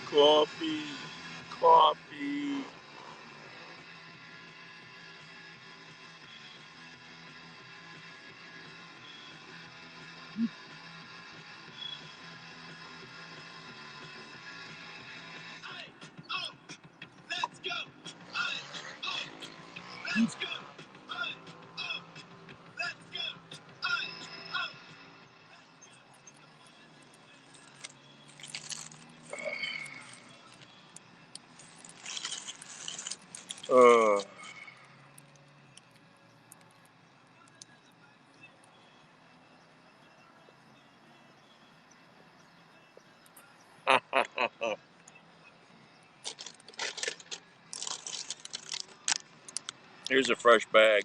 Coffee. Coffee. Uh, Here's a fresh bag.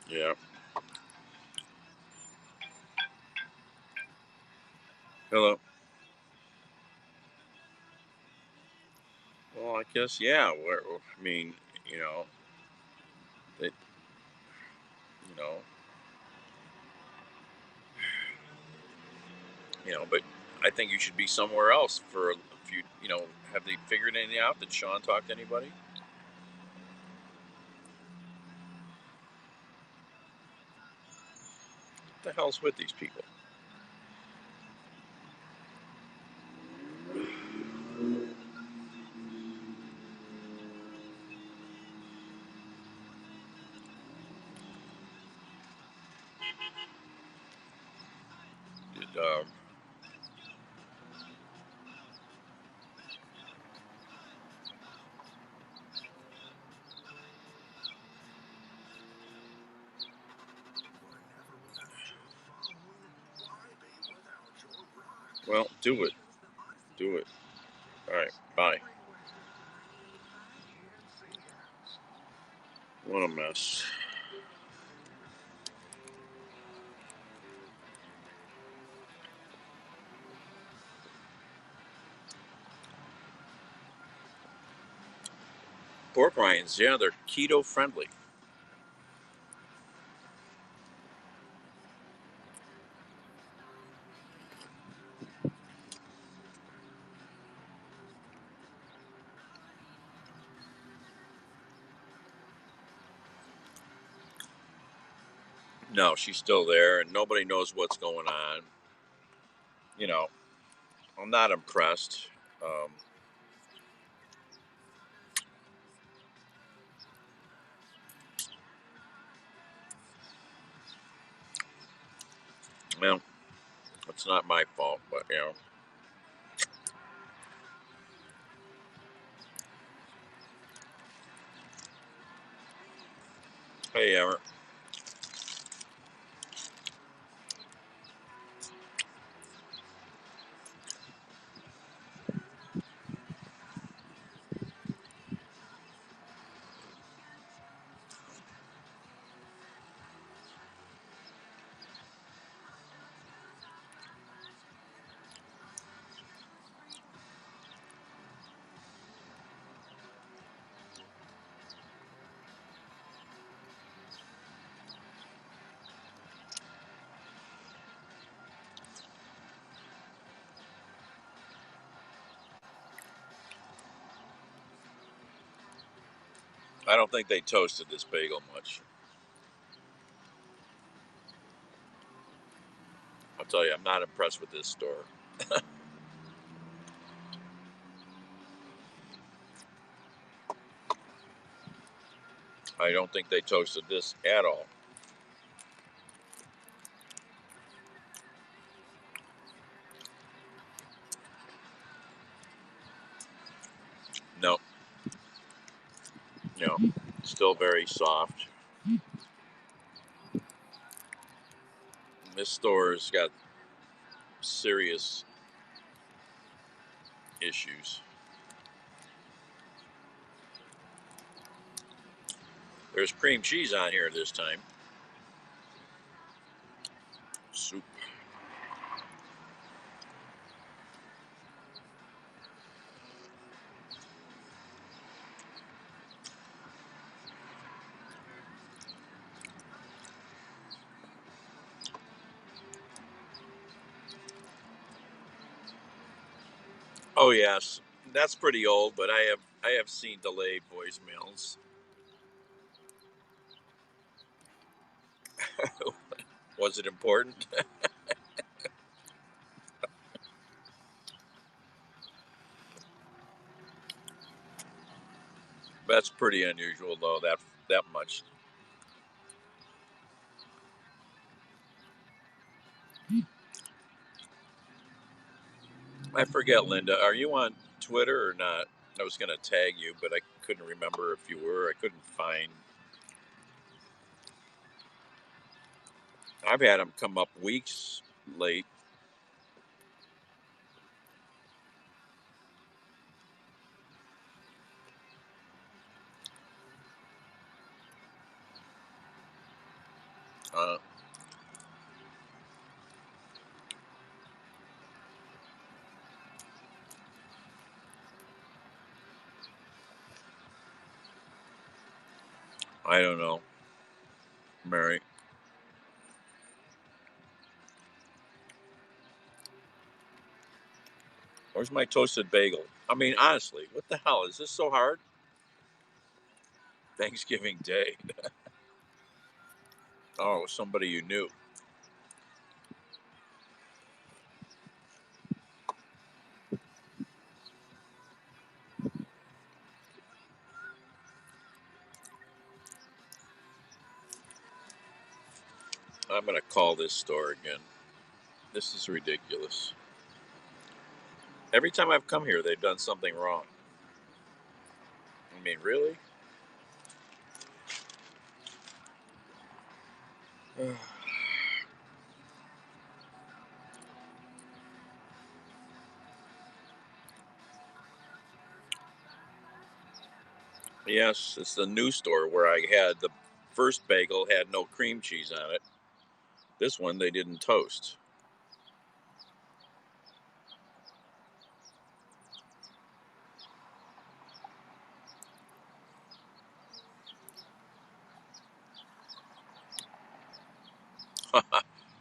Yeah. Hello. Well, I guess yeah. I mean, you know, that you know, but I think you should be somewhere else for a few. Have they figured anything out? Did Sean talk to anybody? What the hell's with these people? Did, well, do it. Do it. All right. Bye. What a mess. Pork rinds, yeah, they're keto friendly. No, she's still there, and nobody knows what's going on. You know, I'm not impressed. Um, well, it's not my fault, but hey, Emmer. I don't think they toasted this bagel much. I'll tell you, I'm not impressed with this store. I don't think they toasted this at all. No, no, still very soft. This store's got serious issues. There's cream cheese on here this time. Soup. Oh yes, that's pretty old, but I have seen delayed voicemails. Was it important? That's pretty unusual though. That much. I forget, Linda. Are you on Twitter or not? I was going to tag you, but I couldn't remember if you were. I couldn't find. I've had them come up weeks late. Uh, I don't know, Mary. Where's my toasted bagel? I mean, honestly, what the hell is this so hard? Thanksgiving Day. Oh, somebody you knew. I'm going to call this store again. This is ridiculous. Every time I've come here, they've done something wrong. I mean, really? Yes, it's the new store where I had the first bagel had no cream cheese on it. This one they didn't toast.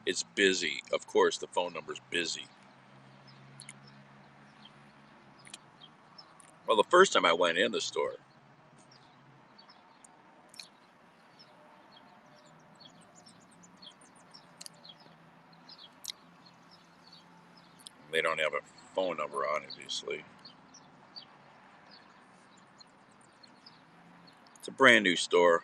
It's busy. Of course, the phone number's busy. Well, the first time I went in the store, they don't have a phone number on it, obviously. It's a brand new store.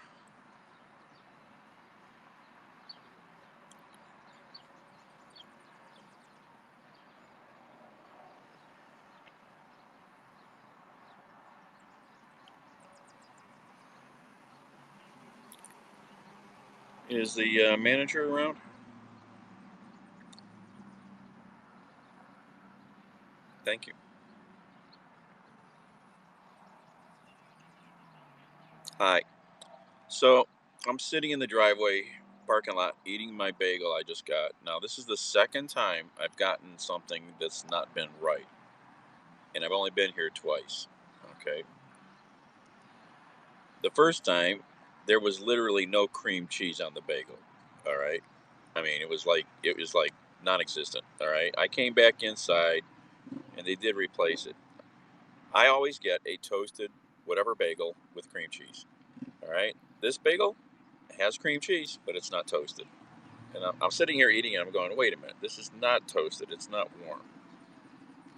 Is the manager around? Thank you. Hi. So I'm sitting in the driveway parking lot eating my bagel I just got. Now, this is the second time I've gotten something that's not been right, and I've only been here twice. Okay. The first time, there was literally no cream cheese on the bagel. All right. I mean, it was like non-existent. All right. I came back inside, and they did replace it. I always get a toasted whatever bagel with cream cheese. All right. This bagel has cream cheese, but it's not toasted. And I'm sitting here eating it. I'm going, wait a minute. This is not toasted. It's not warm.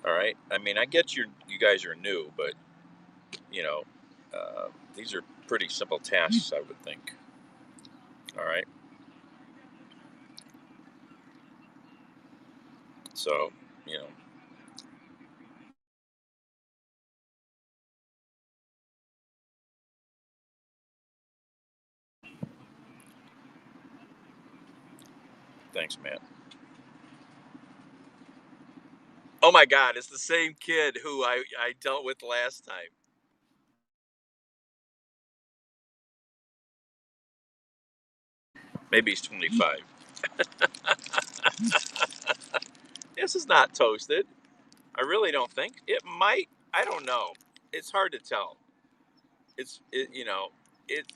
All right. I mean, I get you guys are new, but you know, these are pretty simple tasks, I would think. All right. So, you know, thanks, man. Oh my God, it's the same kid who I dealt with last time. Maybe he's 25. This is not toasted. I really don't think it might. I don't know. It's hard to tell. You know, it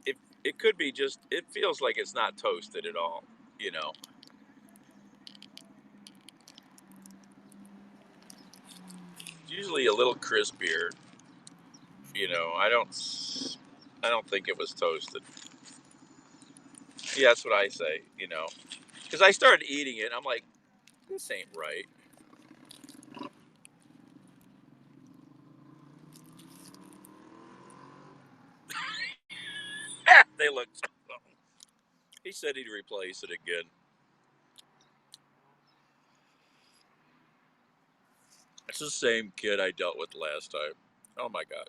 it it could be just. It feels like it's not toasted at all. You know. usually a little crispier. You know, I don't think it was toasted. Yeah, that's what I say. You know, because I started eating it, and I'm like, this ain't right. They looked. He said he'd replace it again. It's the same kid I dealt with last time. Oh my god.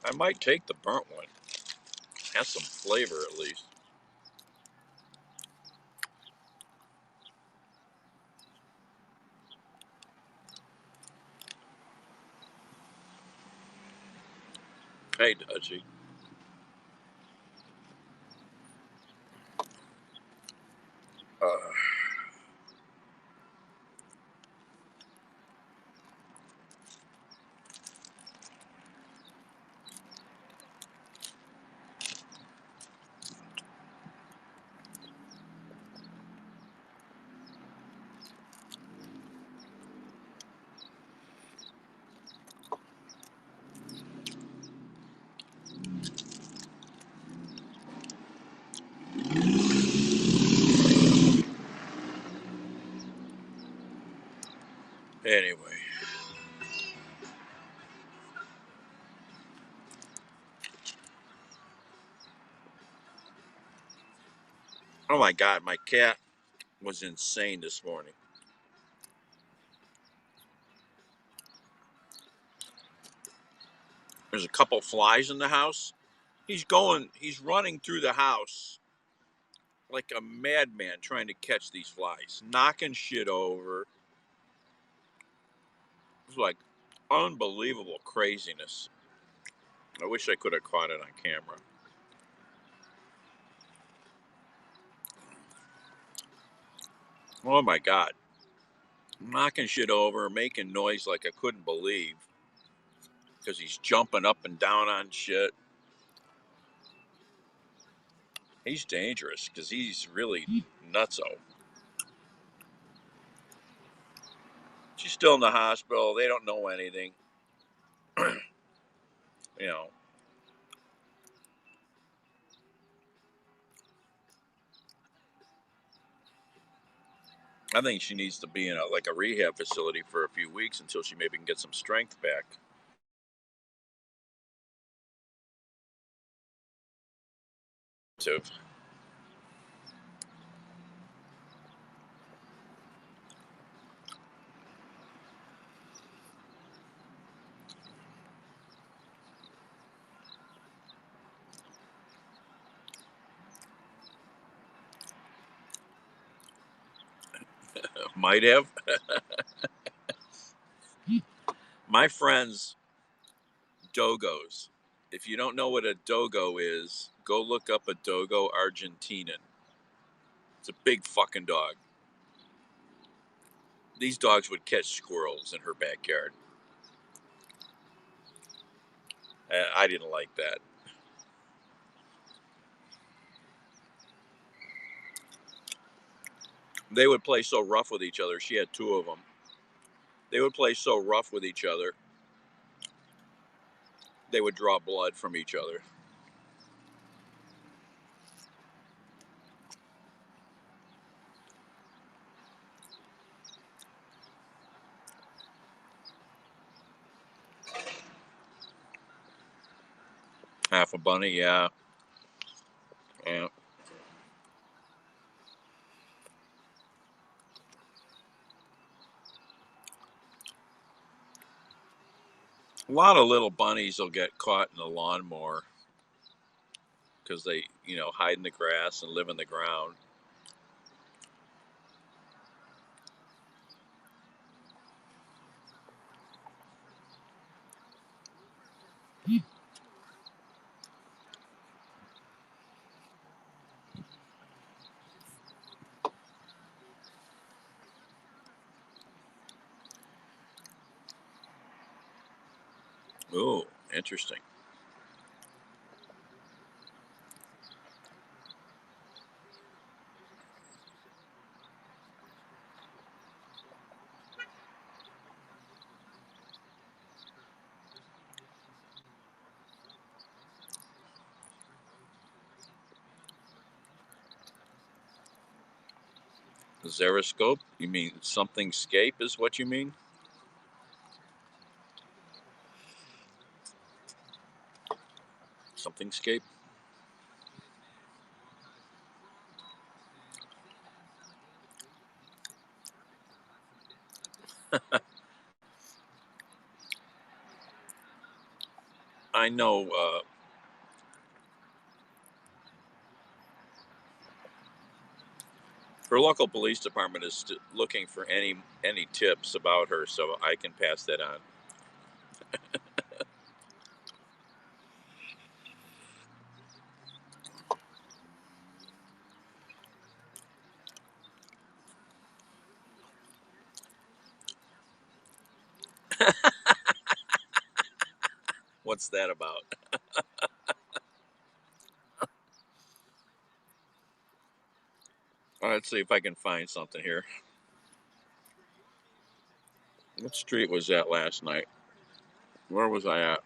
I might take the burnt one. Has some flavor at least. Hey, Dutchie. Uh, anyway. Oh my god, my cat was insane this morning. There's a couple flies in the house. He's running through the house like a madman trying to catch these flies, knocking shit over. It's like unbelievable craziness. I wish I could have caught it on camera. Oh my god. Knocking shit over, making noise like I couldn't believe because he's jumping up and down on shit. He's dangerous because he's really nutso. She's still in the hospital. They don't know anything. You know, I think she needs to be in a rehab facility for a few weeks until she maybe can get some strength back. To might have. My friends dogos. If you don't know what a dogo is, go look up a dogo Argentinian. It's a big fucking dog. These dogs would catch squirrels in her backyard. I didn't like that. They would play so rough with each other. She had two of them. They would play so rough with each other, they would draw blood from each other. Half a bunny, yeah. Yeah. A lot of little bunnies will get caught in the lawnmower because they, hide in the grass and live in the ground. Oh, interesting. Xeroscope? You mean something scape is what you mean? Something scape? I know her local police department is looking for any tips about her, so I can pass that on. What's that about? Let's see if I can find something here. What street was that last night? Where was I at?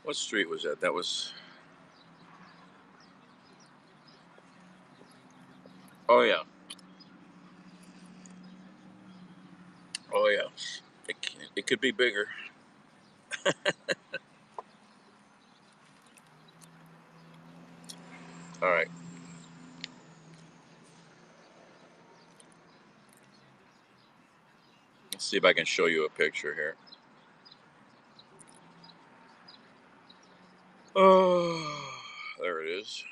What street was that? That was. Oh yeah. Oh yeah. It could be bigger. All right. Let's see if I can show you a picture here. Oh, there it is.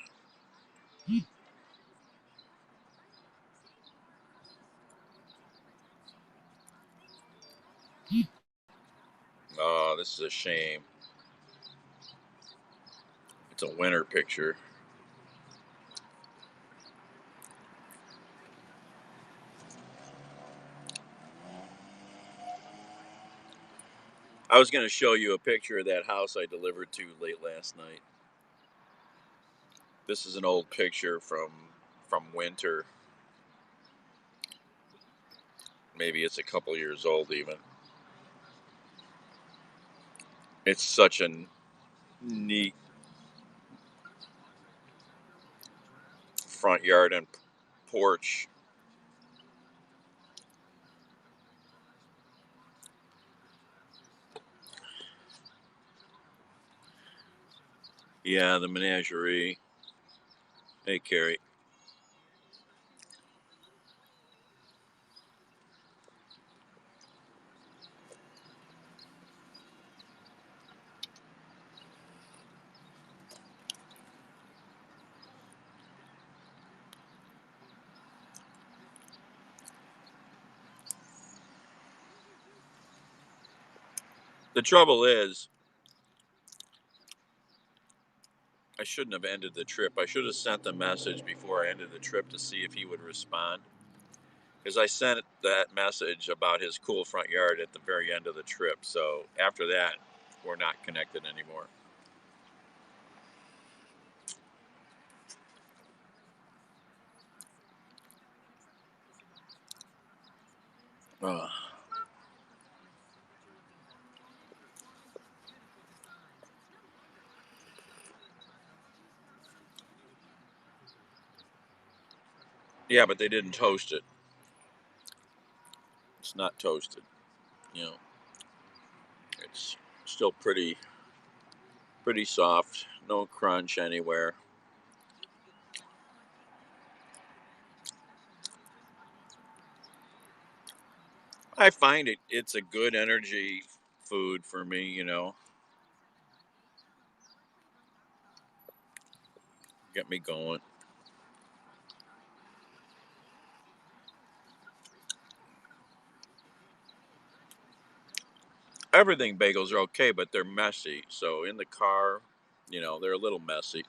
Oh, this is a shame. It's a winter picture. I was going to show you a picture of that house I delivered to late last night. This is an old picture from winter. Maybe it's a couple years old even. It's such a neat front yard and porch. Yeah, the menagerie. Hey, Carrie. The trouble is, I shouldn't have ended the trip. I should have sent the message before I ended the trip to see if he would respond. Because I sent that message about his cool front yard at the very end of the trip. So after that, we're not connected anymore. Uh, yeah, but they didn't toast it. It's not toasted. You know, it's still pretty soft. No crunch anywhere. I find it's a good energy food for me. Get me going. Everything bagels are okay, but they're messy. So in the car, they're a little messy.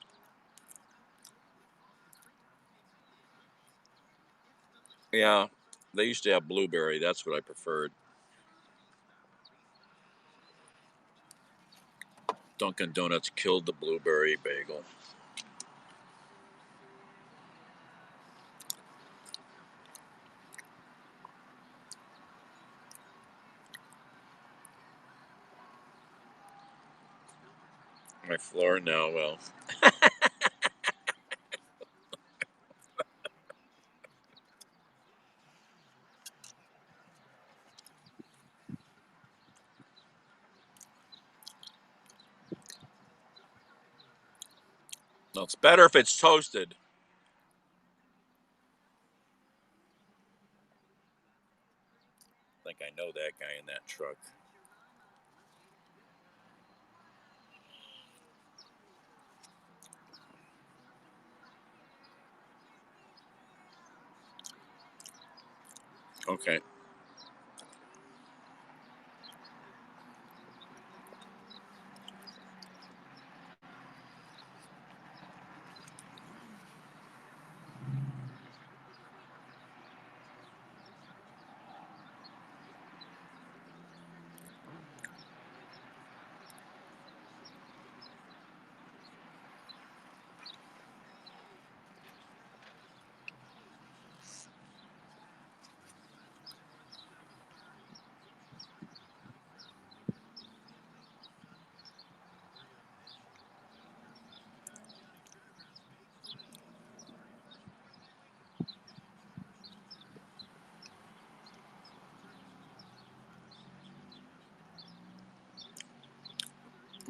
Yeah, they used to have blueberry. That's what I preferred. Dunkin' Donuts killed the blueberry bagel. My floor now, well, it's better if it's toasted. I think I know that guy in that truck. Okay.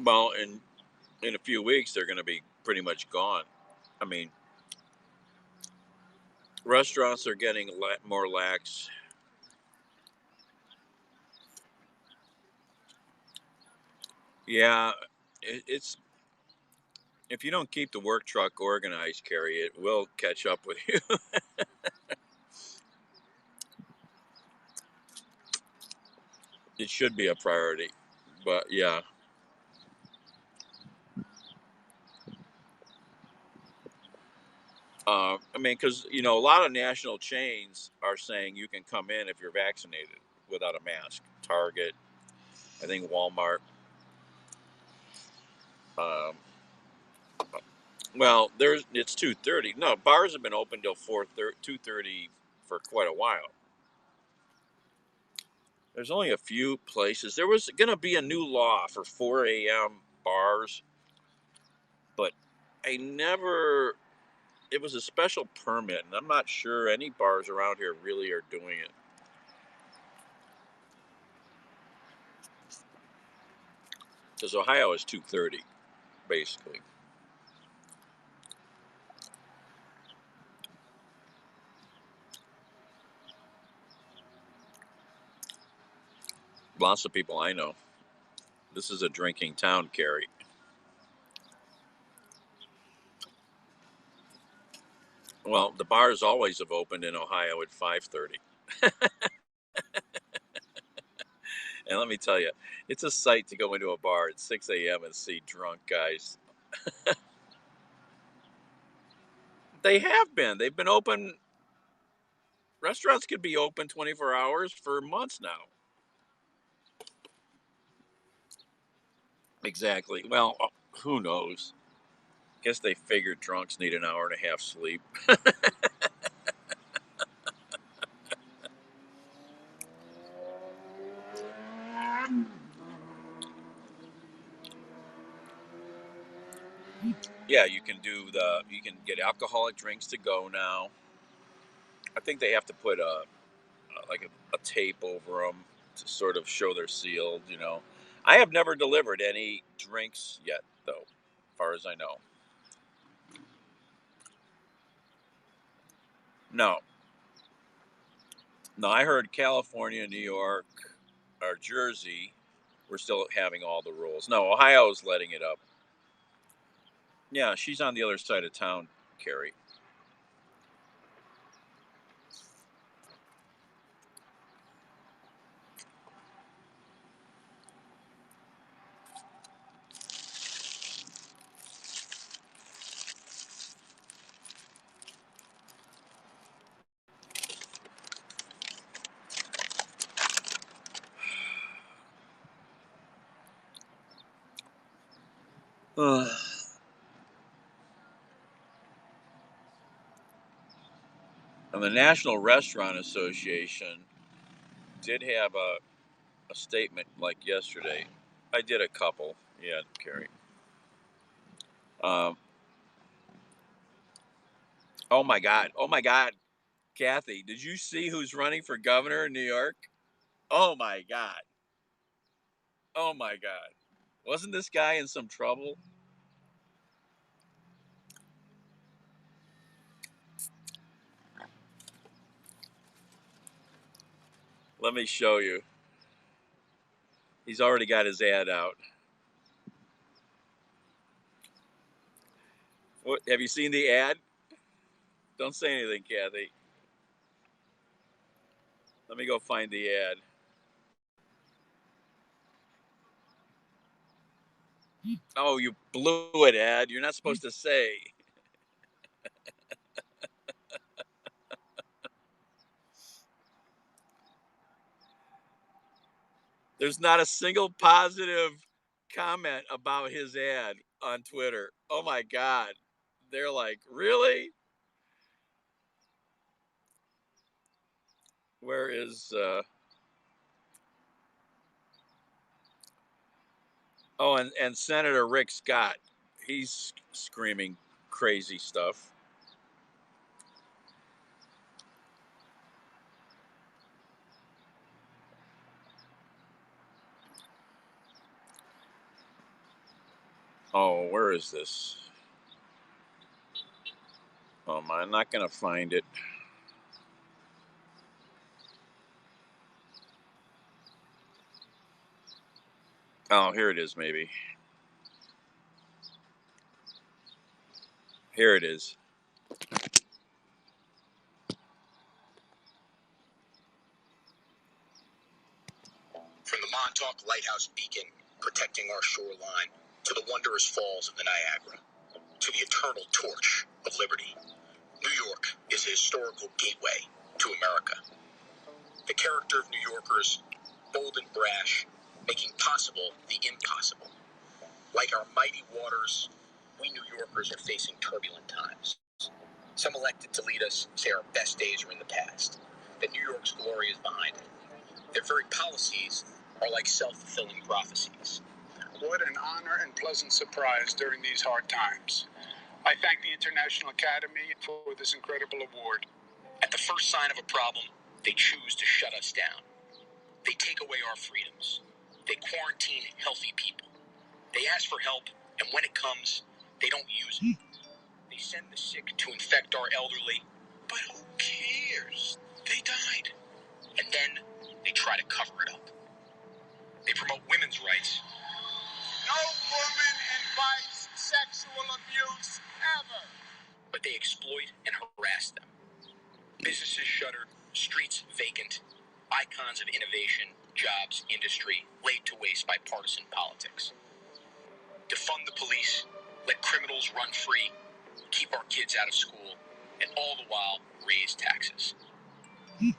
Well, in a few weeks, they're going to be pretty much gone. I mean, restaurants are getting more lax. Yeah, it's if you don't keep the work truck organized, Carrie, it will catch up with you. It should be a priority, but yeah. I mean, because a lot of national chains are saying you can come in if you're vaccinated without a mask. Target, I think Walmart. Um, well, it's 2:30. No, bars have been open till 4:30, 2:30 for quite a while. There's only a few places. There was going to be a new law for 4 a.m. bars, but I never. It was a special permit, and I'm not sure any bars around here really are doing it because Ohio is 2:30 basically. Lots of people I know. This is a drinking town, Carrie. Well, the bars always have opened in Ohio at 5:30, and let me tell you, it's a sight to go into a bar at 6 a.m. and see drunk guys. They have been. They've been open. Restaurants could be open 24 hours for months now. Exactly. Well, who knows? Guess they figured drunks need an hour and a half sleep. Yeah, you can get alcoholic drinks to go now. I think they have to put like a tape over them to sort of show they're sealed. I have never delivered any drinks yet, though, as far as I know. No, no. I heard California, New York, or Jersey were still having all the rules. No, Ohio's letting it up. Yeah, she's on the other side of town, Carrie. And the National Restaurant Association did have a statement like yesterday. I did a couple. Yeah, Carrie. Um, oh my God. Oh my God. Kathy, did you see who's running for governor in New York? Oh my God. Oh my God. Wasn't this guy in some trouble? Let me show you. He's already got his ad out. What, have you seen the ad? Don't say anything, Kathy. Let me go find the ad. Oh, you blew it, ad. You're not supposed to say. There's not a single positive comment about his ad on Twitter. Oh my God. They're like, really? Where is oh, and Senator Rick Scott. He's screaming crazy stuff. Oh, where is this? Oh, I'm not gonna find it. Oh, here it is, maybe. Here it is. From the Montauk Lighthouse Beacon, protecting our shoreline, to the wondrous falls of the Niagara, to the eternal torch of liberty, New York is a historical gateway to America. The character of New Yorkers, bold and brash, making possible the impossible. Like our mighty waters, we New Yorkers are facing turbulent times. Some elected to lead us say our best days are in the past, that New York's glory is behind it. Their very policies are like self-fulfilling prophecies. What an honor and pleasant surprise during these hard times. I thank the International Academy for this incredible award. At the first sign of a problem, they choose to shut us down. They take away our freedoms. They quarantine healthy people. They ask for help, and when it comes, they don't use it. They send the sick to infect our elderly, but who cares? They died. And then they try to cover it up. They promote women's rights. No woman invites sexual abuse ever. But they exploit and harass them. Businesses shuttered, streets vacant, icons of innovation, jobs, industry laid to waste by partisan politics. Defund the police, let criminals run free, keep our kids out of school, and all the while raise taxes.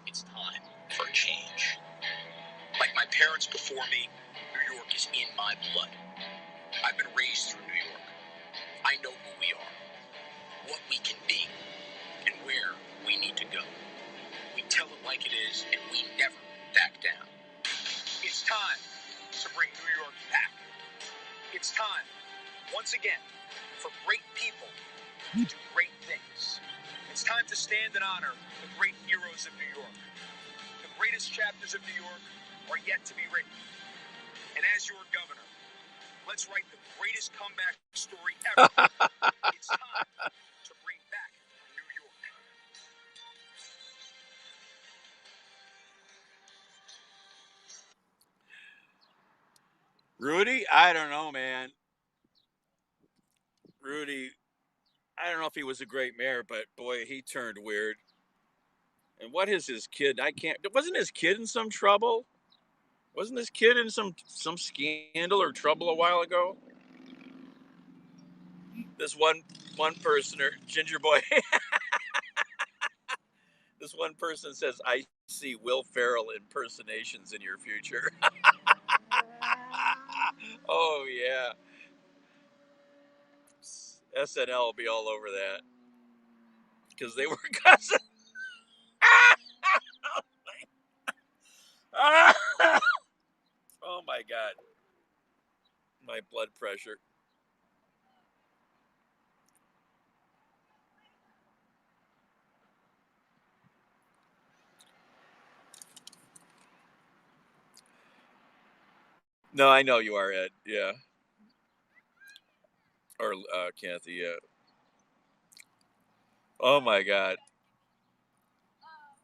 It's time for a change. Like my parents before me, New York is in my blood. I've been raised through New York. I know who we are, what we can be, and where we need to go. We tell it like it is, and we never back down. It's time to bring New York back. It's time, once again, for great people to do great things. It's time to stand and honor the great heroes of New York. The greatest chapters of New York are yet to be written. And as your governor, let's write the greatest comeback story ever. It's time to bring back New York. Rudy, I don't know, man. Rudy, I don't know if he was a great mayor, but boy, he turned weird. And what is his kid? I can't. Wasn't his kid in some trouble? Wasn't this kid in some scandal or trouble a while ago? This one personer, Ginger Boy. This one person says, "I see Will Ferrell impersonations in your future." Oh yeah. SNL will be all over that because they were cousins. Oh my God, my blood pressure. No, I know you are, Ed. Yeah, or Kathy. Yeah. Oh my God,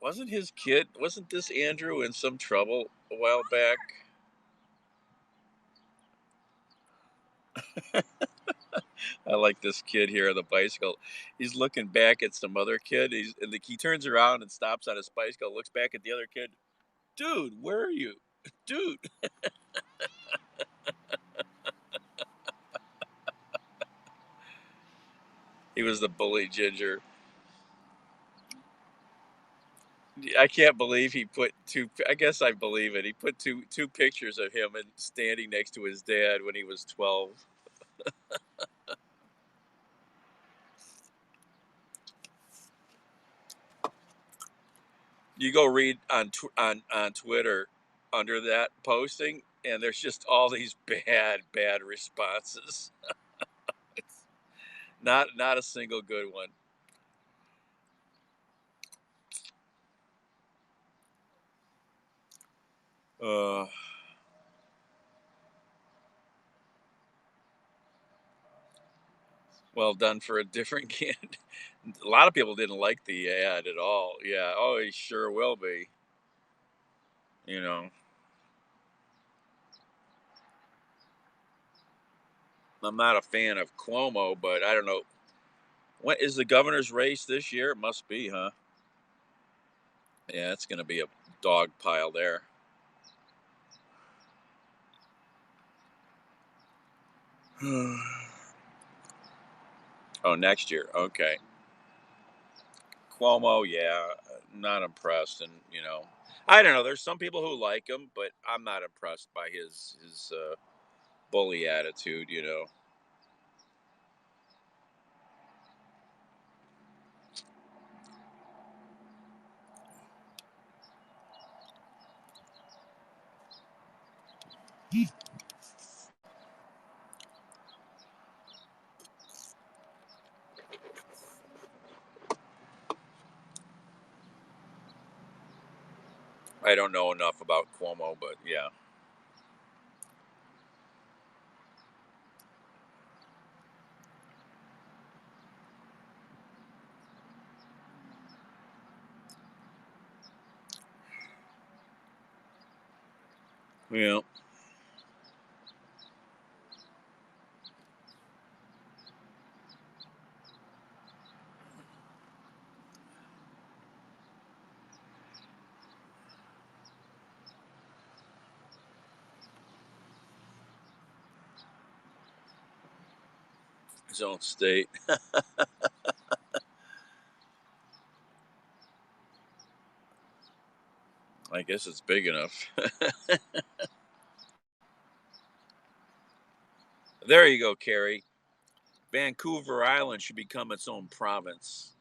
wasn't his kid? Wasn't this Andrew in some trouble a while back? I like this kid here on the bicycle. He's looking back at some other kid. He turns around and stops on his bicycle, looks back at the other kid. Dude, where are you? Dude. He was the bully ginger. I can't believe he put two. I guess I believe it. He put two pictures of him and standing next to his dad when he was 12. You go read on Twitter under that posting, and there's just all these bad responses. Not a single good one. Uh, well done for a different kid. A lot of people didn't like the ad at all. Yeah. Oh, he sure will be. You know, I'm not a fan of Cuomo, but I don't know. What is the governor's race this year? It must be, huh? Yeah, it's going to be a dog pile there. Oh, next year. Okay. Cuomo, yeah, not impressed, and I don't know. There's some people who like him, but I'm not impressed by his bully attitude. I don't know enough about Cuomo, but yeah. Yeah. His own state. I guess it's big enough. There you go, Carrie. Vancouver Island should become its own province.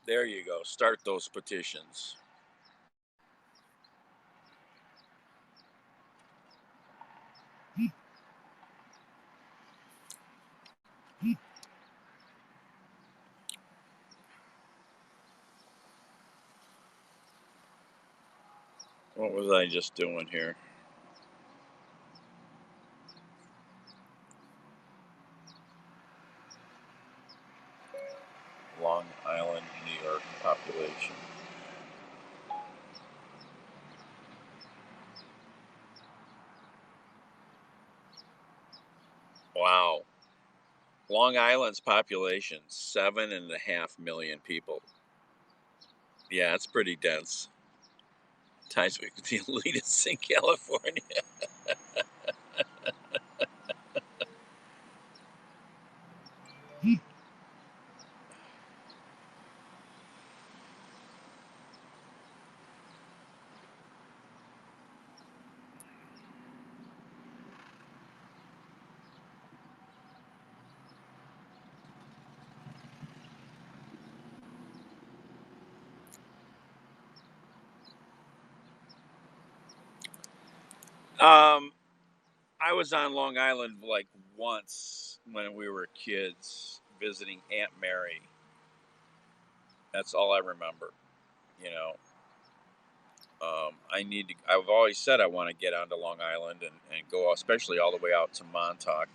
There you go. Start those petitions. What was I just doing here? Long Island, New York population. Wow. Long Island's population, 7.5 million people. Yeah, it's pretty dense. Ties with the elitists in California. Um, I was on Long Island like once when we were kids visiting Aunt Mary. That's all I remember. You know, I need to. I've always said I want to get onto Long Island and go, especially all the way out to Montauk.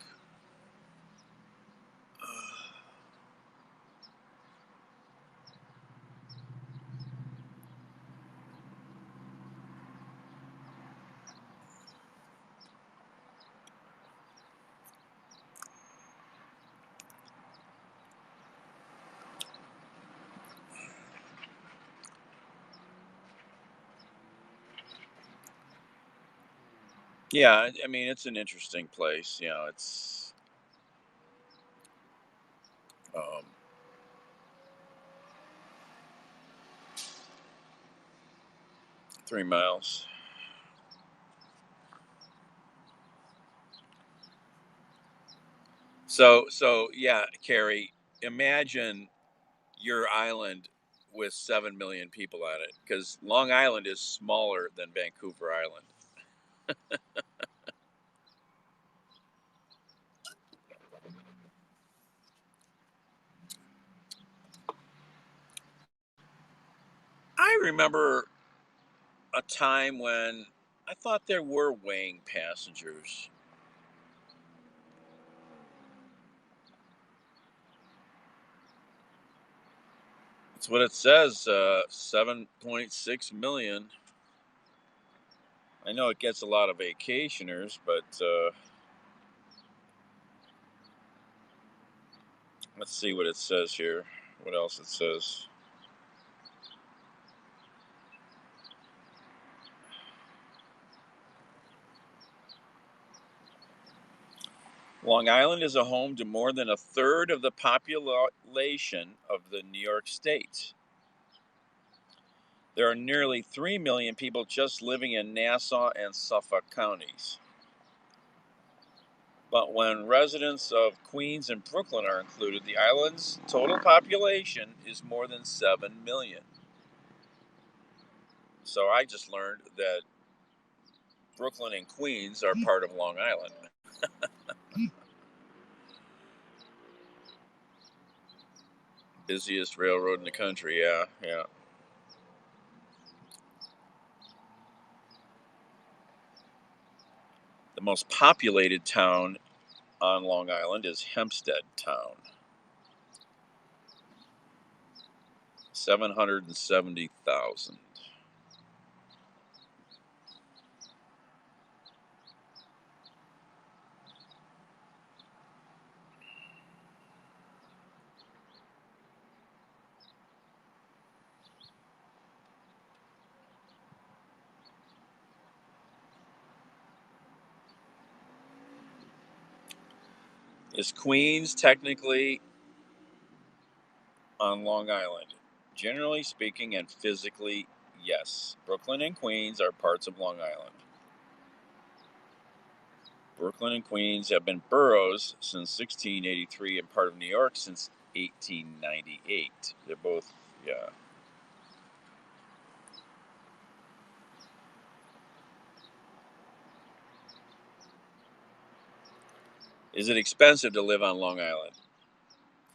Yeah, I mean it's an interesting place. You know, it's um, 3 miles. So yeah, Carrie, imagine your island with 7 million people on it, because Long Island is smaller than Vancouver Island. I remember a time when I thought there were weighing passengers. That's what it says. 7.6 million. I know it gets a lot of vacationers, but let's see what it says here. What else it says? Long Island is a home to more than a third of the population of the New York State. There are nearly 3 million people just living in Nassau and Suffolk counties. But when residents of Queens and Brooklyn are included, the island's total population is more than 7 million. So I just learned that Brooklyn and Queens are part of Long Island. Busiest railroad in the country, yeah, yeah. The most populated town on Long Island is Hempstead Town, 770,000. Is Queens technically on Long Island? Generally speaking and physically, yes. Brooklyn and Queens are parts of Long Island. Brooklyn and Queens have been boroughs since 1683 and part of New York since 1898. They're both, yeah. Is it expensive to live on Long Island?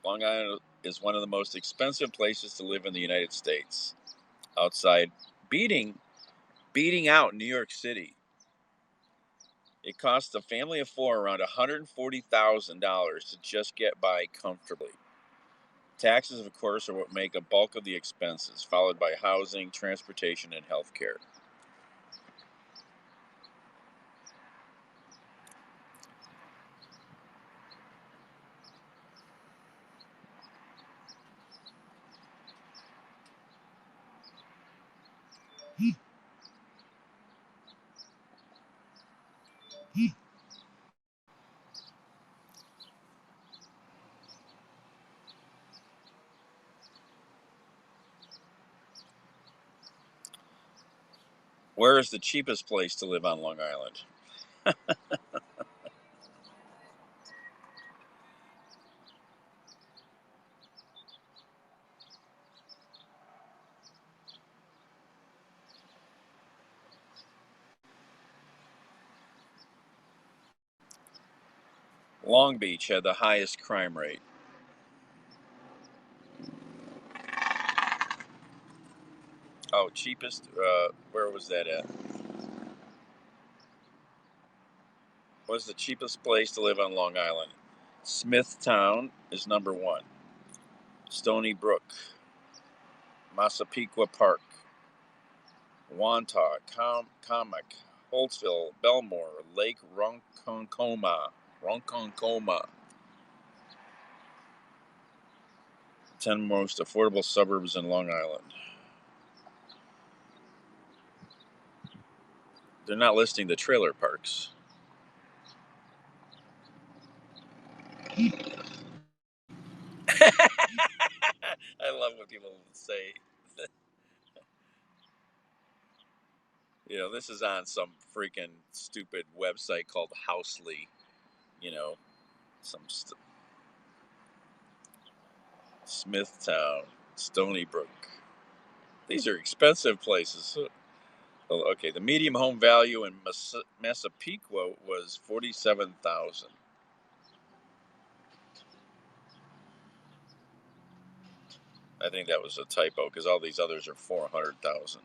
Long Island is one of the most expensive places to live in the United States, outside beating beating out New York City. It costs a family of four around $140,000 to just get by comfortably. Taxes, of course, are what make a bulk of the expenses, followed by housing, transportation, and health care. Where is the cheapest place to live on Long Island? Long Beach had the highest crime rate. Oh, cheapest? Where was that at? What's the cheapest place to live on Long Island? Smithtown is number one. Stony Brook, Massapequa Park, Wantagh, Comic, Holtsville, Belmore, Lake Ronkonkoma. 10 most affordable suburbs in Long Island. They're not listing the trailer parks. I love when people say, this is on some freaking stupid website called Housely. Some Smithtown, Stony Brook. These are expensive places. Oh, okay, the medium home value in Massapequa was $47,000. I think that was a typo because all these others are $400,000.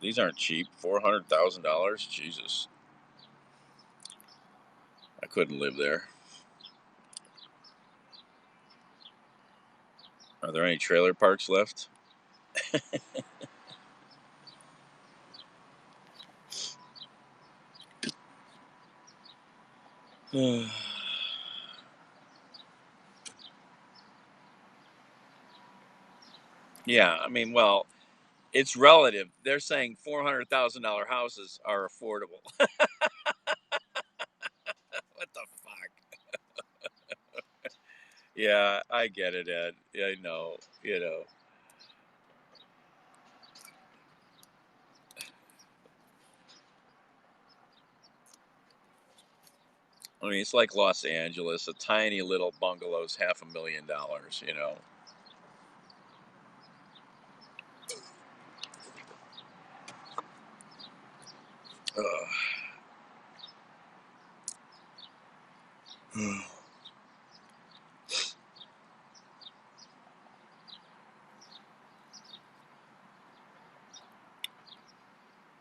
These aren't cheap. $400,000. Jesus, I couldn't live there. Are there any trailer parks left? Yeah, I mean, well, it's relative. They're saying $400,000 houses are affordable. What the fuck? Yeah, I get it, Ed. I know. I mean, it's like Los Angeles. A tiny little bungalow's $500,000.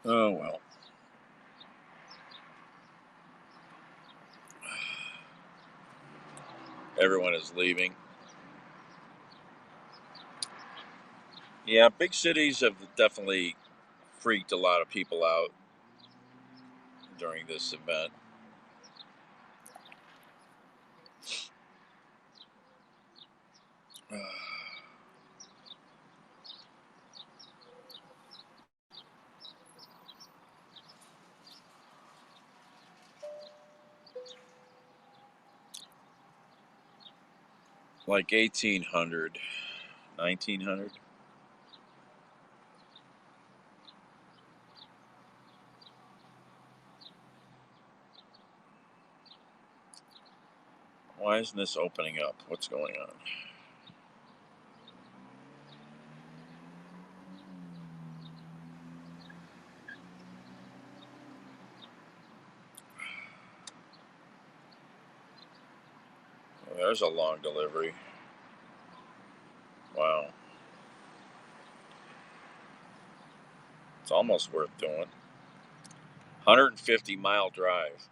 Oh, well. Everyone is leaving. Yeah, big cities have definitely freaked a lot of people out during this event. Like 1800, 1900. Why isn't this opening up? What's going on? Well, there's a long delivery. Wow. It's almost worth doing. 150-mile drive.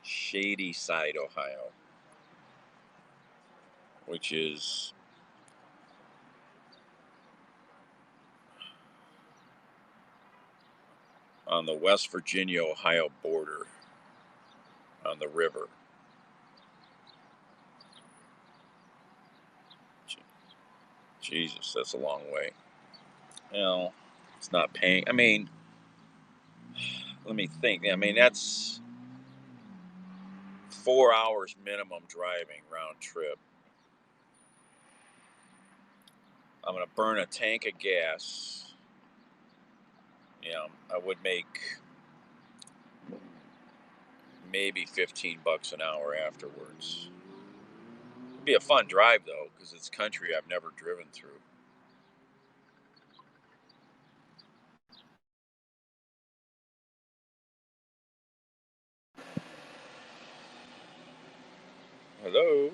Shady Side, Ohio. Which is on the West Virginia-Ohio border on the river. Jesus, that's a long way. Well, it's not paying. I mean, let me think. I mean, that's 4 hours minimum driving round trip. I'm going to burn a tank of gas. I would make maybe $15 an hour afterwards. It'd be a fun drive though, because it's country I've never driven through. Hello.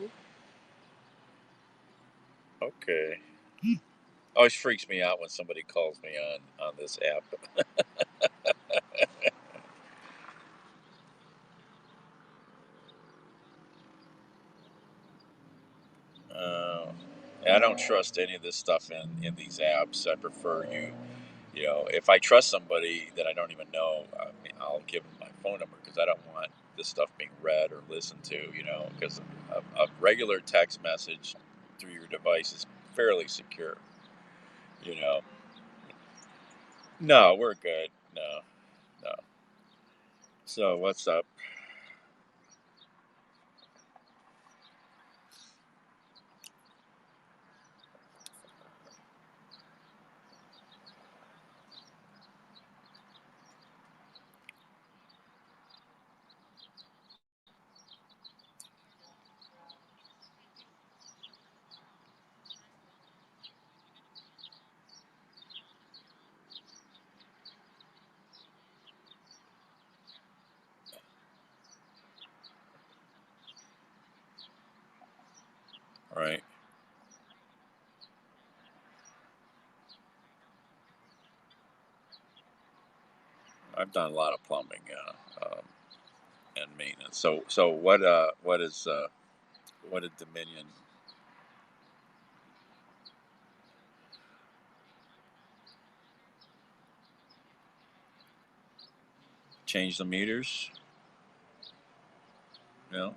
Okay. Always freaks me out when somebody calls me on this app. Uh, I don't trust any of this stuff in these apps. I prefer if I trust somebody that I don't even know, I'll give them my phone number because I don't want this stuff being read or listened to. Because a regular text message through your device is fairly secure. You know. No, we're good. No, no. So what's up? Right. I've done a lot of plumbing and maintenance. So what did Dominion change the meters? No.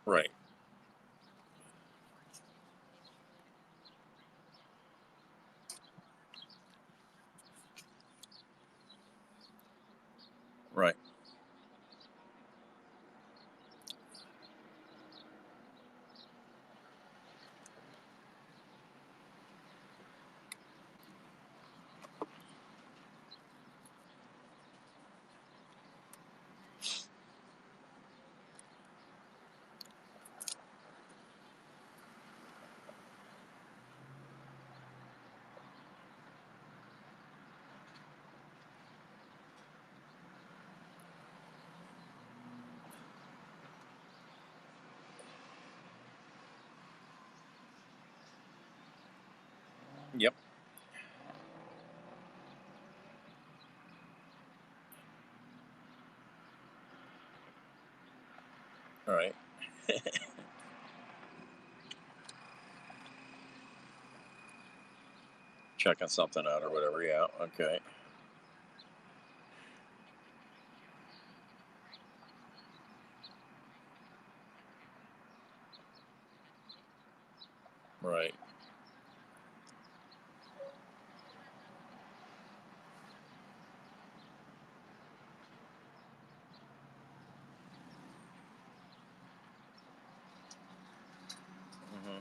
Right. Right. Yep. All right. Checking something out or whatever. Yeah. Okay. Right. Hmm.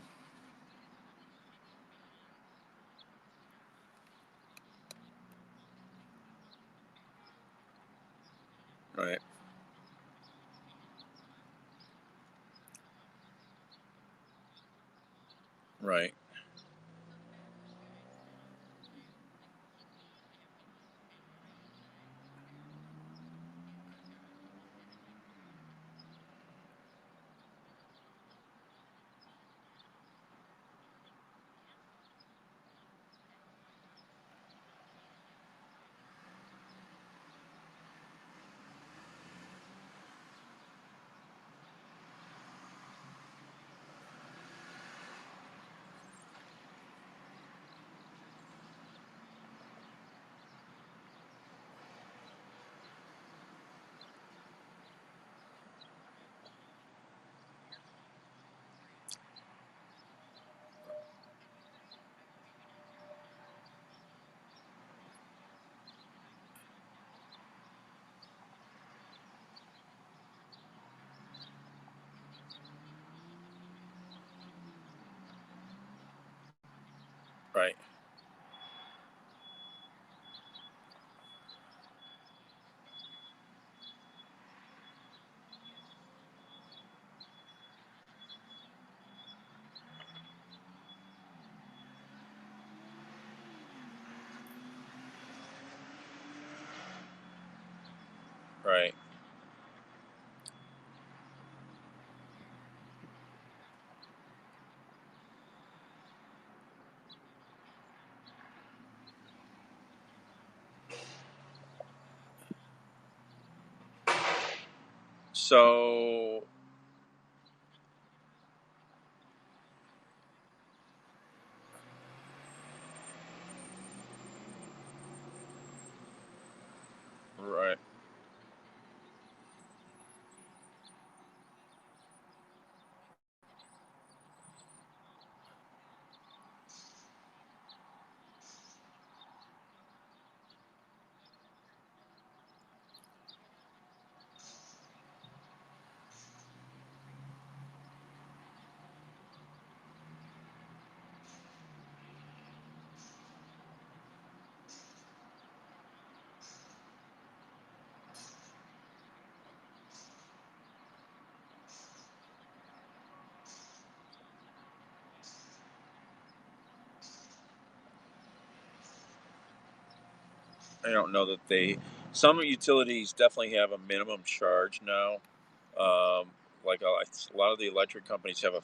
Right. Right. Right. So, right. I don't know that they. Some utilities definitely have a minimum charge now. Um, like a lot of the electric companies have a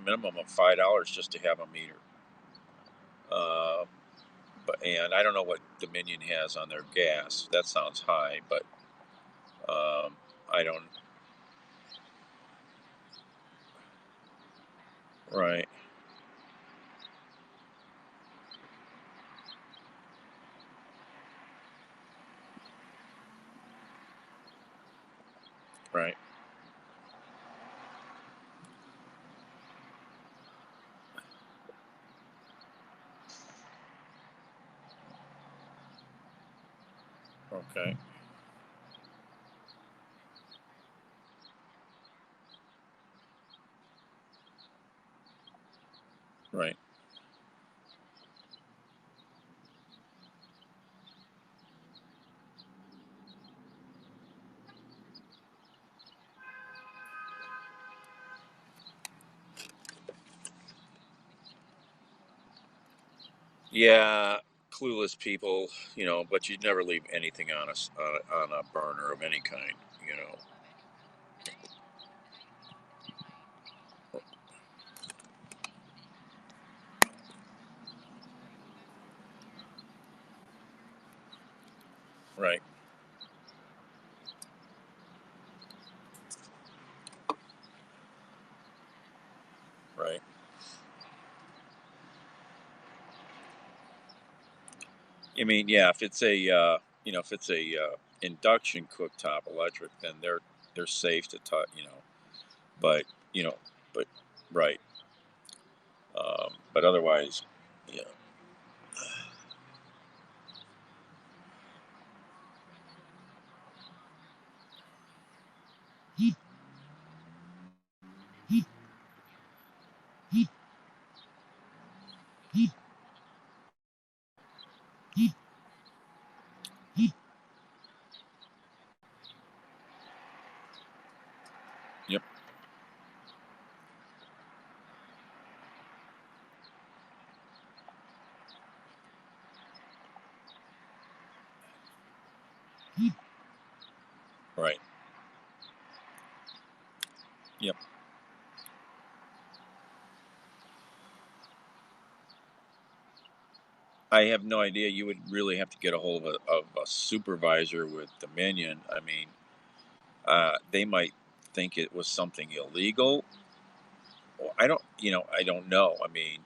minimum of $5 just to have a meter. Uh, and I don't know what Dominion has on their gas. That sounds high, but I don't. Right, right, okay, right. Yeah, clueless people, but you'd never leave anything on on a burner of any kind, you know. Right, right. I mean, yeah, if it's a induction cooktop electric, then they're safe to touch, But you know, but right. But otherwise, yeah, yep, right, yep. I have no idea. You would really have to get a hold of a supervisor with Dominion. I mean, they might think it was something illegal. Well, I don't know. I mean,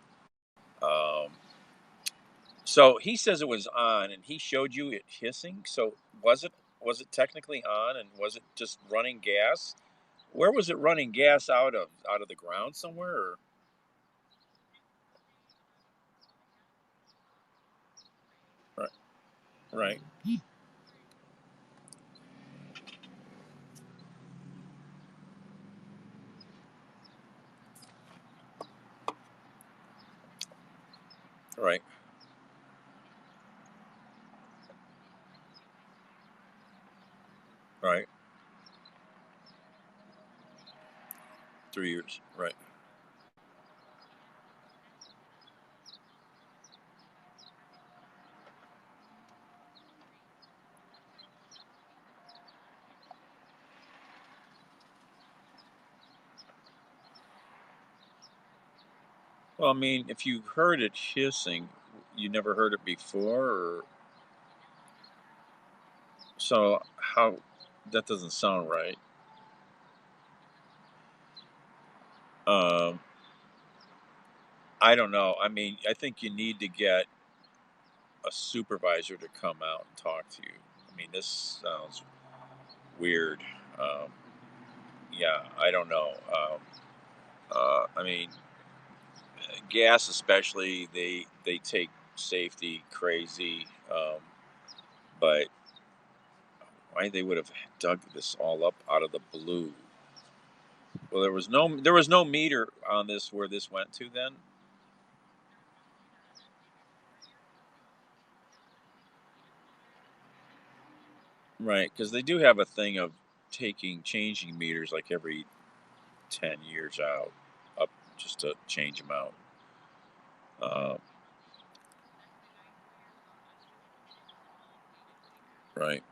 um, so he says it was on, and he showed you it hissing. So was it technically on, and was it just running gas? Where was it running gas out of? Out of the ground somewhere? Or, right, right, right, right. 3 years. Right, Well, I mean, if you heard it hissing, you never heard it before, or so how? That doesn't sound right. Um, I don't know. I mean, I think you need to get a supervisor to come out and talk to you. I mean, this sounds weird. Um, yeah, I don't know. I mean, gas especially, they take safety crazy. But why they would have dug this all up out of the blue? Well, there was no meter on this where this went to then, right? Because they do have a thing of changing meters like every 10 years out, up just to change them out. Uh, right.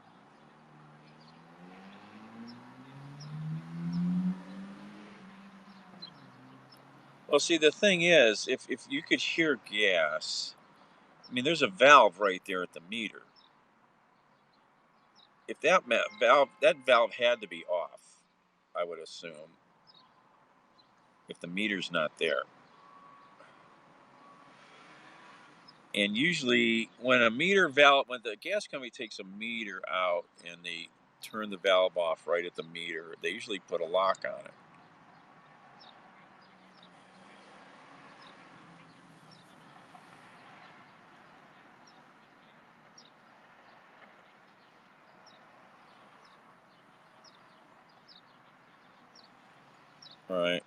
Well, see, the thing is, if you could hear gas, I mean, there's a valve right there at the meter. If that valve had to be off, I would assume, if the meter's not there. And usually, when the gas company takes a meter out and they turn the valve off right at the meter, they usually put a lock on it. Right.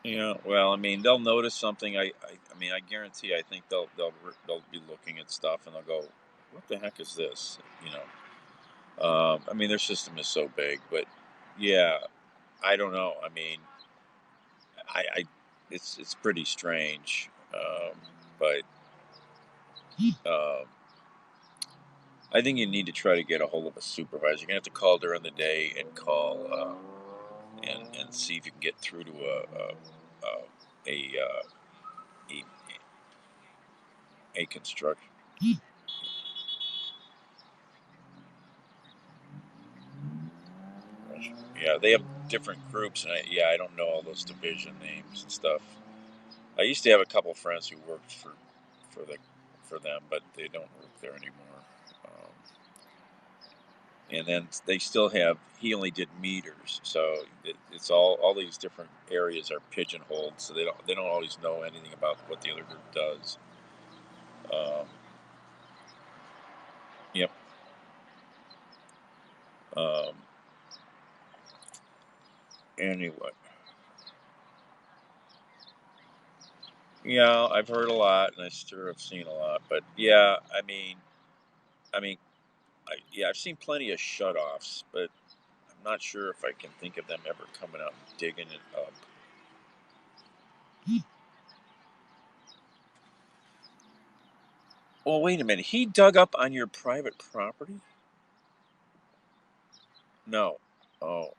Yeah. Well, I mean, they'll notice something. I mean, I guarantee. I think they'll be looking at stuff and they'll go, "What the heck is this?" You know. I mean, their system is so big, but yeah, I don't know. I mean, I it's pretty strange. But um, I think you need to try to get a hold of a supervisor. You're gonna have to call during the day and call and see if you can get through to a a, a construction. Yeah, they have different groups, and I don't know all those division names and stuff. I used to have a couple friends who worked for the for them, but they don't work there anymore. Um, and then they still have. He only did meters, so it's all these different areas are pigeonholed, so they don't always know anything about what the other group does. Um, yep. Um, anyway, yeah, I've heard a lot, and I sure have seen a lot. But yeah, I mean, yeah, I've seen plenty of shutoffs, but I'm not sure if I can think of them ever coming out and digging it up. Well, wait a minute. He dug up on your private property? No. Oh,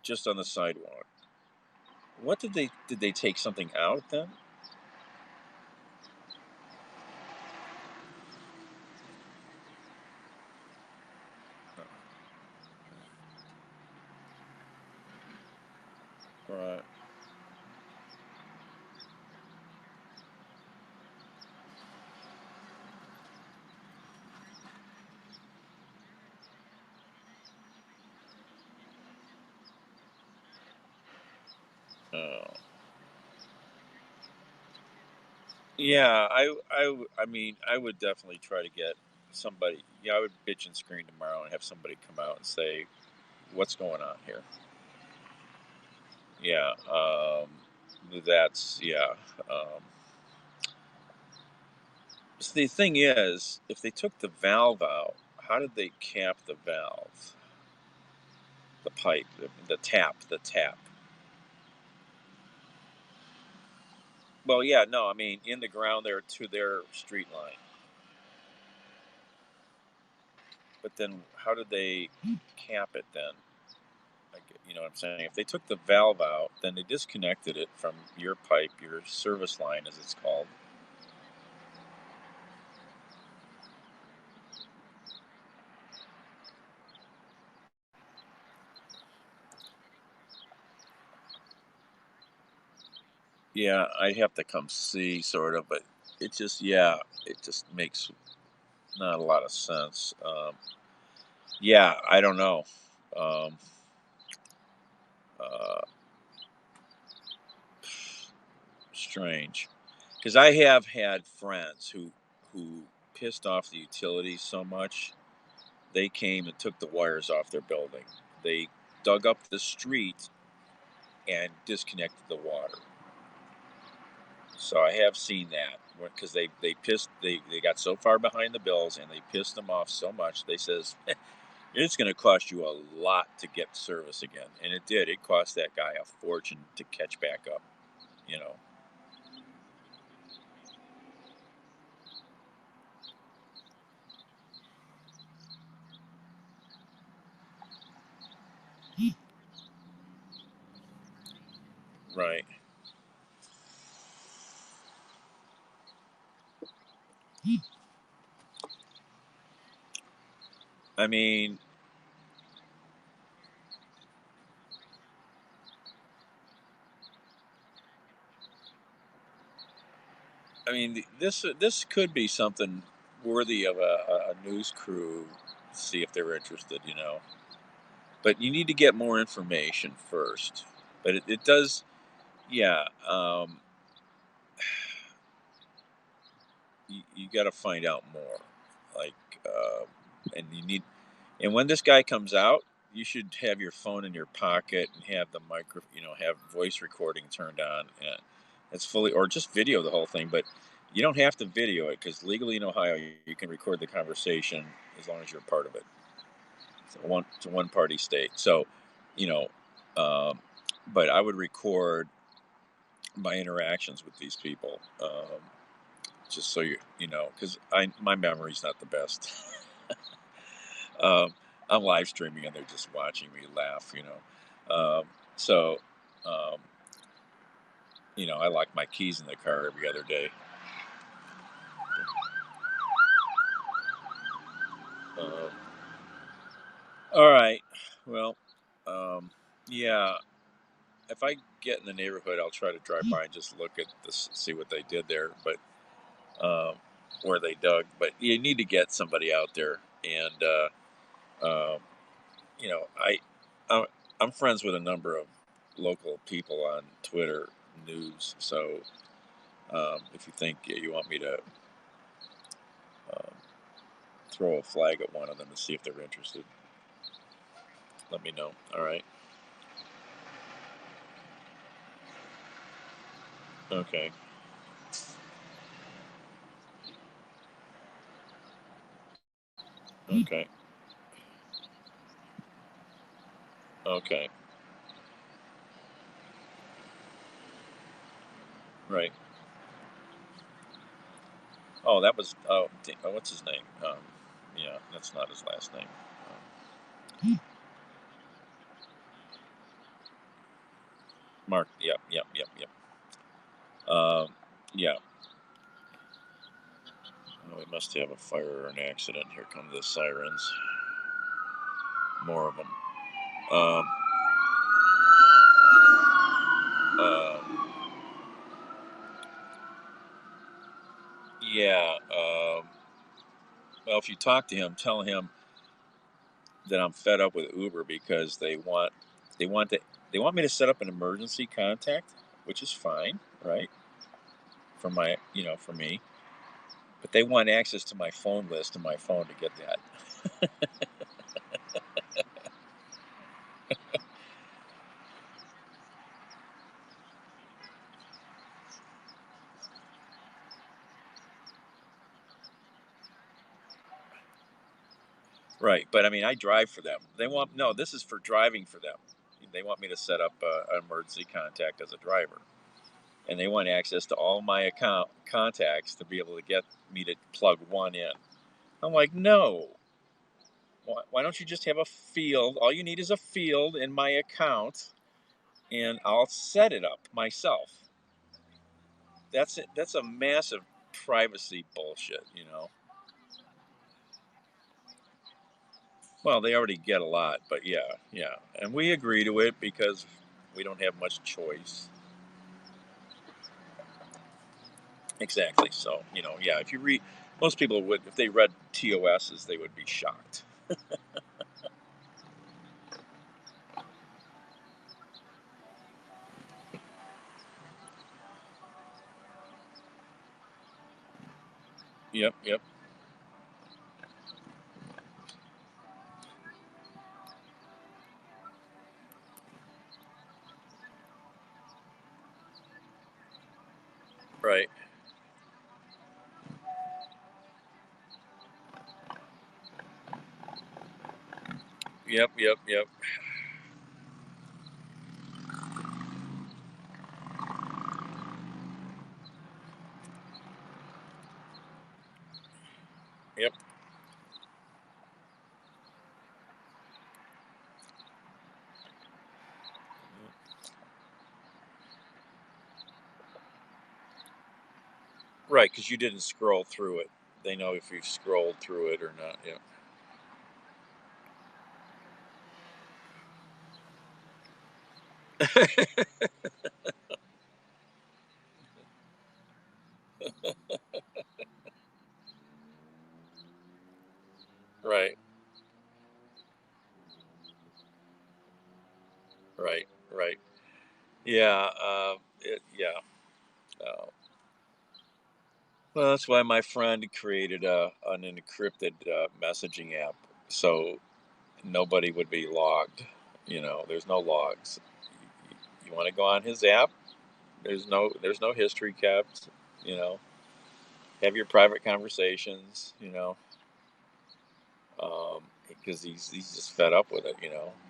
just on the sidewalk. What did they take something out then? Right. Oh. Yeah, I mean, I would definitely try to get somebody. Yeah, I would bitch and scream tomorrow and have somebody come out and say, "What's going on here?" Yeah. That's yeah. Um, so the thing is, if they took the valve out, how did they cap the valve? The pipe, the tap. Well, yeah, no, I mean in the ground there to their street line. but then how did they cap it then? Like, you know what I'm saying? If they took the valve out, then they disconnected it from your pipe, your service line, as it's called. Yeah, I'd have to come see, sort of, but it just, yeah, it just makes not a lot of sense. Yeah, I don't know. Um, uh, Strange, because I have had friends who pissed off the utilities so much they came and took the wires off their building. They dug up the street and disconnected the water. So I have seen that because they got so far behind the bills and they pissed them off so much. They says it's going to cost you a lot to get service again, and it did. It cost that guy a fortune to catch back up. You know, right? I mean, this could be something worthy of a news crew. See if they're interested. You know, but you need to get more information first. But it does, yeah. You got to find out more, like, uh, and you need. And when this guy comes out, you should have your phone in your pocket and have the micro, have voice recording turned on. And it's fully, or just video the whole thing. But you don't have to video it because legally in Ohio, you can record the conversation as long as you're a part of it. It's a one party state. So, you know, um, but I would record my interactions with these people. Just so because my memory's not the best. um, I'm live streaming and they're just watching me laugh. So um, I lock my keys in the car every other day. Um, all right, well, um, yeah. If I get in the neighborhood, I'll try to drive by and just look at this, see what they did there, but where they dug. But you need to get somebody out there, and you know, I, I'm, I'm friends with a number of local people on Twitter news. So if you think you want me to um, throw a flag at one of them to see if they're interested, let me know. All right. Okay. Okay. Okay. Right. Oh, that was. Oh, what's his name? Yeah, that's not his last name. Mark. Yep. Yep. Yep. Yep. Yeah. Oh, we must have a fire or an accident. Here come the sirens. More of them. Um, um, yeah. Well, if you talk to him, tell him that I'm fed up with Uber because they want to they want me to set up an emergency contact, which is fine, right? For for me, but they want access to my phone list and my phone to get that. Right, but I mean, I drive for them. They want no. This is for driving for them. They want me to set up an emergency contact as a driver, and they want access to all my account contacts to be able to get me to plug one in. I'm like, no. Why don't you just have a field? All you need is a field in my account, and I'll set it up myself. That's it. That's a massive privacy bullshit, you know. Well, they already get a lot, but yeah, yeah, and we agree to it because we don't have much choice. Exactly. So, yeah, if you read, most people would, if they read TOSs, they would be shocked. Yep, yep. Right. Yep, yep, yep. Yep. Right, because you didn't scroll through it. They know if you've scrolled through it or not. Yeah. Right, right, right. Yeah, yeah. Uh, well, that's why my friend created an encrypted messaging app, so nobody would be logged. There's no logs. You want to go on his app? There's no history kept. You know, have your private conversations. Because he's just fed up with it.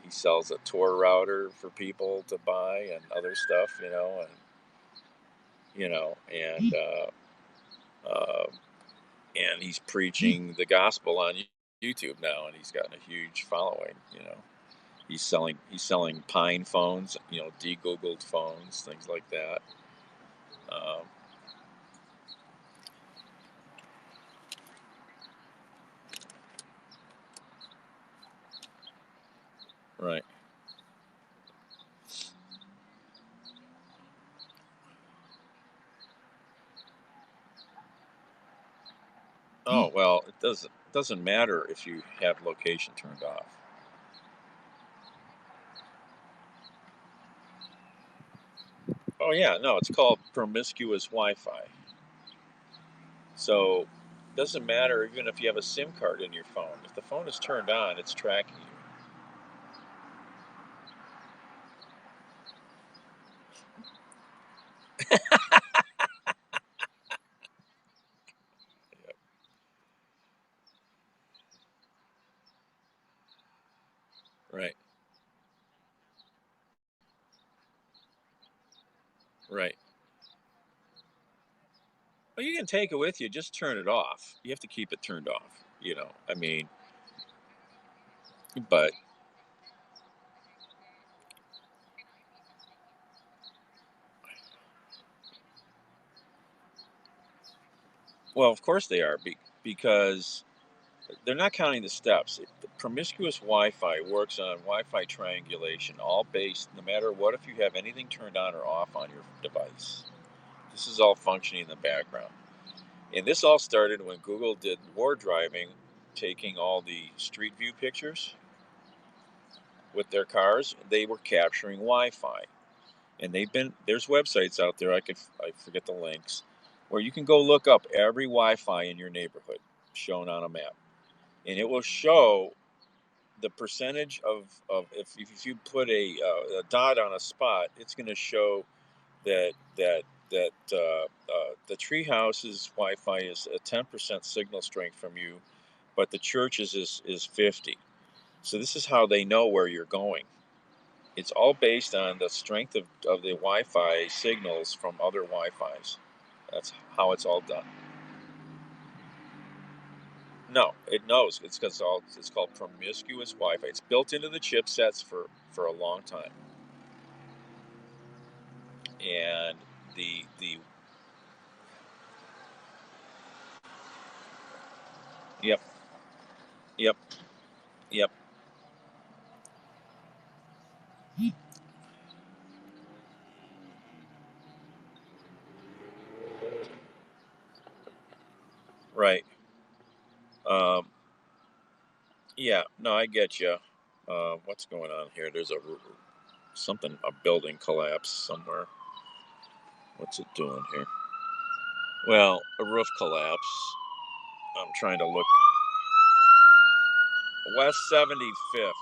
He sells a Tor router for people to buy and other stuff. And and he's preaching the gospel on YouTube now, and he's gotten a huge following. He's selling Pine phones, de-googled phones, things like that. Um, right. Oh well, it doesn't matter if you have location turned off. Oh yeah, no, it's called promiscuous Wi-Fi. So it doesn't matter even if you have a SIM card in your phone. If the phone is turned on, it's tracking you. Yep. Right. Right. Well, you can take it with you. Just turn it off. You have to keep it turned off. I mean, but well, of course they are because they're not counting the steps. The promiscuous Wi-Fi works on Wi-Fi triangulation, all based no matter what if you have anything turned on or off on your device. This is all functioning in the background. And this all started when Google did war driving, taking all the street view pictures with their cars. They were capturing Wi-Fi, and there's websites out there. I forget the links, where you can go look up every Wi-Fi in your neighborhood shown on a map, and it will show the percentage of if you put a dot on a spot, it's going to show that the treehouse's Wi-Fi is a 10% signal strength from you, but the church's is 50. So this is how they know where you're going. It's all based on the strength of the Wi-Fi signals from other Wi-Fis. That's how it's all done. No, it knows. It's because it's called promiscuous Wi-Fi. It's built into the chipsets for a long time, and the yep, yep, yep, right. Um, yeah, no, I get you. What's going on here? There's a building collapse somewhere. What's it doing here? Well, a roof collapse. I'm trying to look. West 75th.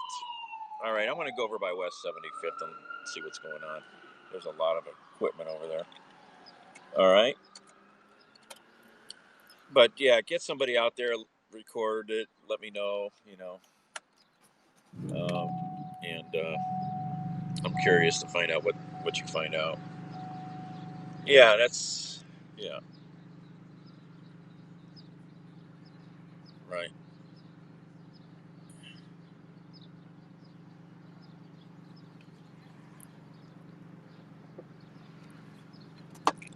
All right, I'm going to go over by West 75th and see what's going on. There's a lot of equipment over there. All right. But yeah, get somebody out there, record it, let me know, um, and I'm curious to find out what you find out. Yeah, yeah, right.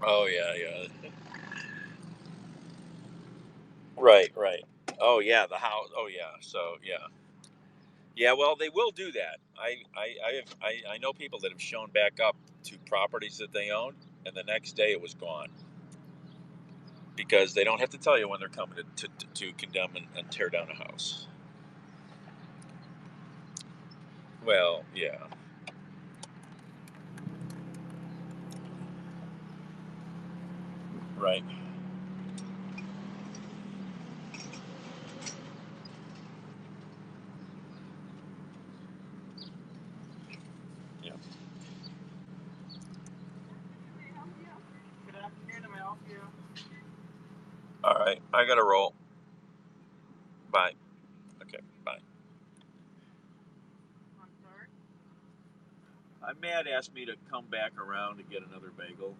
Oh, yeah, yeah. Right, right. Oh, yeah, the house. Oh, yeah. So, yeah. Yeah, well, they will do that. I know people that have shown back up to properties that they own, and the next day it was gone because they don't have to tell you when they're coming to condemn and tear down a house. Well, yeah, right. Yeah. All right, I got to roll. Bye. Okay, bye. Matt asked me to come back around to get another bagel.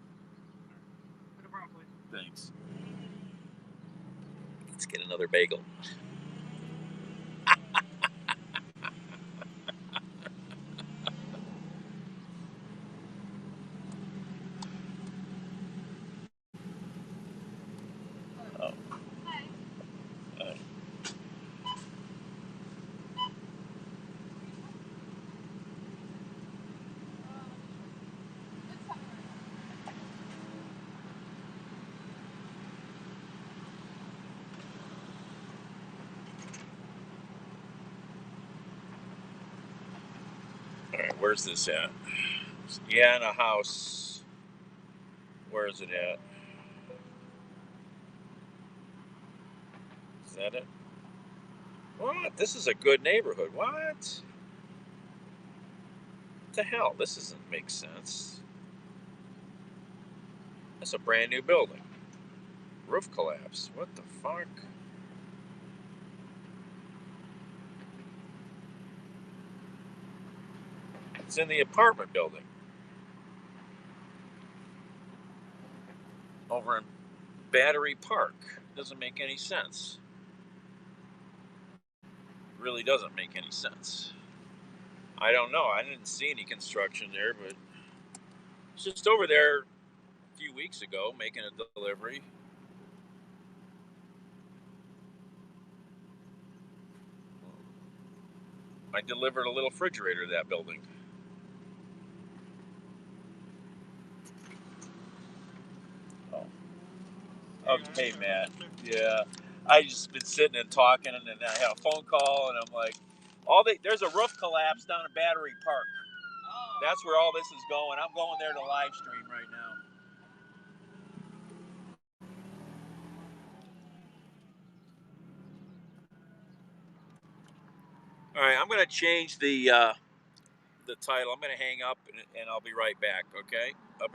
Thanks. Let's get another bagel. Oh, uh, all right, where's this at? Yeah, in a house. Where is it at? Is that it? What? This is a good neighborhood. What? The hell? This doesn't make sense. It's a brand new building. Roof collapse. What the fuck? It's in the apartment building over in Battery Park. Doesn't make any sense. Really doesn't make any sense. I don't know. I didn't see any construction there, but it's just over there a few weeks ago making a delivery. I delivered a little refrigerator to that building. Oh, okay, Matt. Yeah, I just been sitting and talking, and then I had a phone call, and I'm like, there's a roof collapse down at Battery Park. That's where all this is going. I'm going there to live stream right now. All right, I'm going to change the title. I'm going to hang up, and I'll be right back. Okay. I'll be